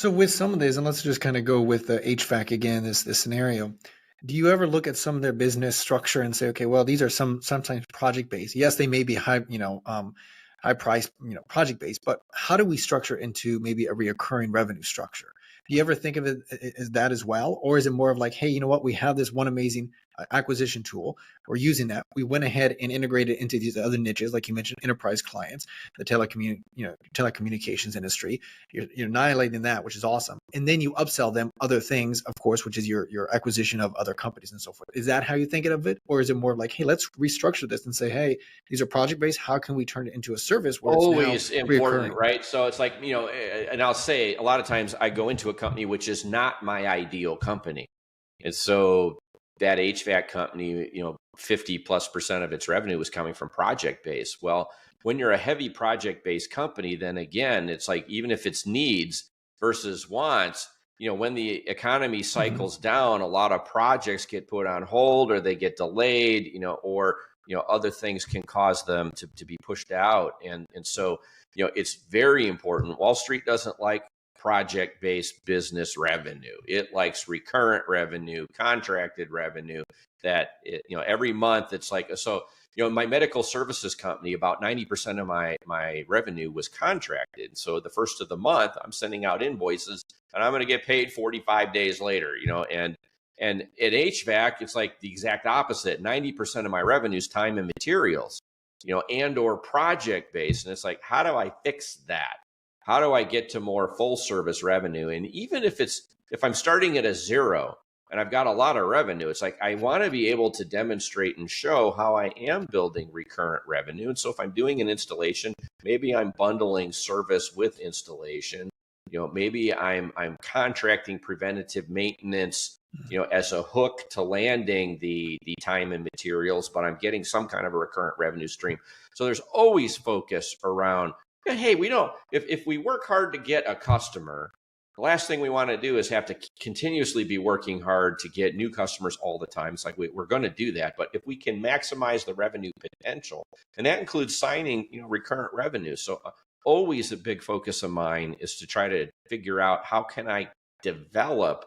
So with some of these, and let's just kind of go with the HVAC again, this scenario. Do you ever look at some of their business structure and say, okay, well, these are sometimes project based. Yes, they may be high price, project based, but how do we structure into maybe a reoccurring revenue structure? Do you ever think of it as that as well? Or is it more of like, hey, you know what? We have this one amazing acquisition tool. We're using that. We went ahead and integrated into these other niches, like you mentioned, enterprise clients, the telecommunications industry. You're annihilating that, which is awesome. And then you upsell them other things, of course, which is your acquisition of other companies and so forth. Is that how you think of it? Or is it more like, hey, let's restructure this and say, hey, these are project based. How can we turn it into a service where it's now Always important, reoccurring? right? So it's like, and I'll say a lot of times I go into a company which is not my ideal company. And so that HVAC company, 50+% of its revenue was coming from project based. Well, when you're a heavy project based company, then again, it's like, even if it's needs versus wants, when the economy cycles down, a lot of projects get put on hold or they get delayed, or other things can cause them to be pushed out. And so, it's very important. Wall Street doesn't like project-based business revenue. It likes recurrent revenue, contracted revenue that, every month it's like, so, my medical services company, about 90% of my revenue was contracted. So the first of the month, I'm sending out invoices and I'm going to get paid 45 days later, and at HVAC, it's like the exact opposite. 90% of my revenue is time and materials, and or project based. And it's like, how do I fix that? How do I get to more full service revenue? And even if I'm starting at a zero and I've got a lot of revenue, it's like, I want to be able to demonstrate and show how I am building recurrent revenue. And so if I'm doing an installation, maybe I'm bundling service with installation. Maybe I'm contracting preventative maintenance, as a hook to landing the time and materials, but I'm getting some kind of a recurrent revenue stream. So there's always focus around, hey, if we work hard to get a customer, the last thing we want to do is have to continuously be working hard to get new customers all the time. It's like, we're going to do that. But if we can maximize the revenue potential, and that includes signing, recurrent revenue. So always a big focus of mine is to try to figure out how can I develop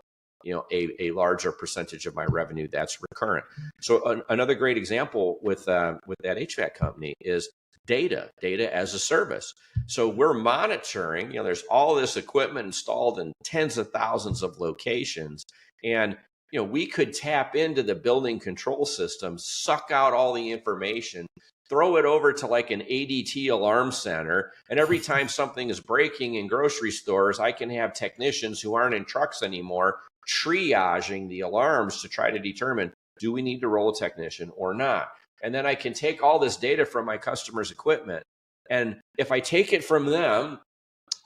a larger percentage of my revenue that's recurrent. So another great example with that HVAC company is data as a service. So we're monitoring, there's all this equipment installed in tens of thousands of locations. And, we could tap into the building control system, suck out all the information, throw it over to like an ADT alarm center. And every time something is breaking in grocery stores, I can have technicians who aren't in trucks anymore triaging the alarms to try to determine, do we need to roll a technician or not? And then I can take all this data from my customers' equipment. And if I take it from them,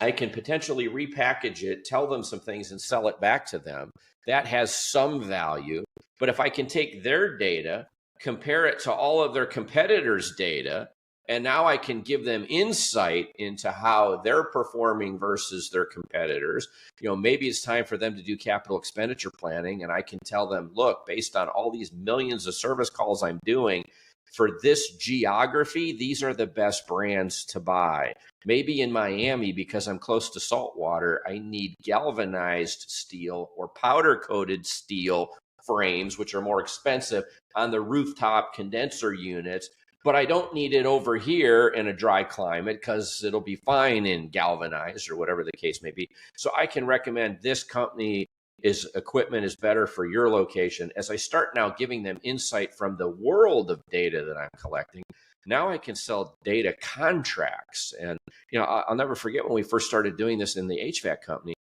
I can potentially repackage it, tell them some things, and sell it back to them. That has some value. But if I can take their data, compare it to all of their competitors' data, and now I can give them insight into how they're performing versus their competitors. Maybe it's time for them to do capital expenditure planning, and I can tell them, look, based on all these millions of service calls I'm doing for this geography, these are the best brands to buy. Maybe in Miami, because I'm close to saltwater, I need galvanized steel or powder-coated steel frames, which are more expensive, on the rooftop condenser units. But I don't need it over here in a dry climate because it'll be fine in galvanized or whatever the case may be. So I can recommend this company equipment is better for your location. As I start now giving them insight from the world of data that I'm collecting, now I can sell data contracts. And, I'll never forget when we first started doing this in the HVAC company,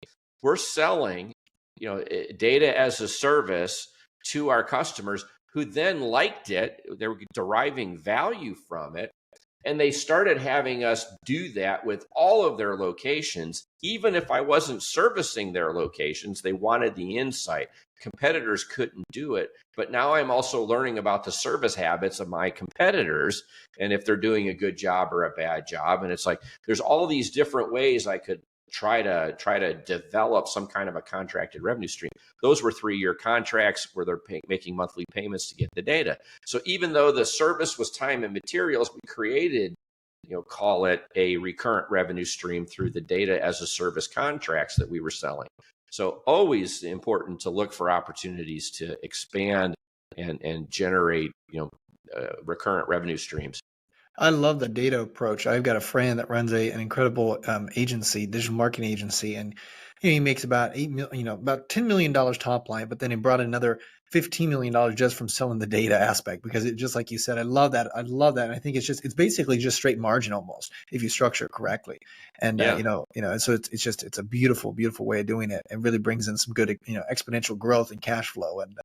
we're selling, data as a service to our customers who then liked it. They were deriving value from it. And they started having us do that with all of their locations. Even if I wasn't servicing their locations, they wanted the insight. Competitors couldn't do it. But now I'm also learning about the service habits of my competitors and if they're doing a good job or a bad job. And it's like, there's all these different ways I could try to develop some kind of a contracted revenue stream. Those were 3-year contracts where they're making monthly payments to get the data. So even though the service was time and materials, we created call it a recurrent revenue stream through the data as a service contracts that we were selling. So always important to look for opportunities to expand and generate, recurrent revenue streams. I love the data approach. I've got a friend that runs an incredible agency, digital marketing agency, and he makes about about $10 million top line, but then he brought another $15 million just from selling the data aspect, because it, just like you said, I love that. I love that. And I think it's basically just straight margin almost if you structure it correctly. And Yeah. so it's a beautiful, beautiful way of doing it, and really brings in some good exponential growth and cash flow. And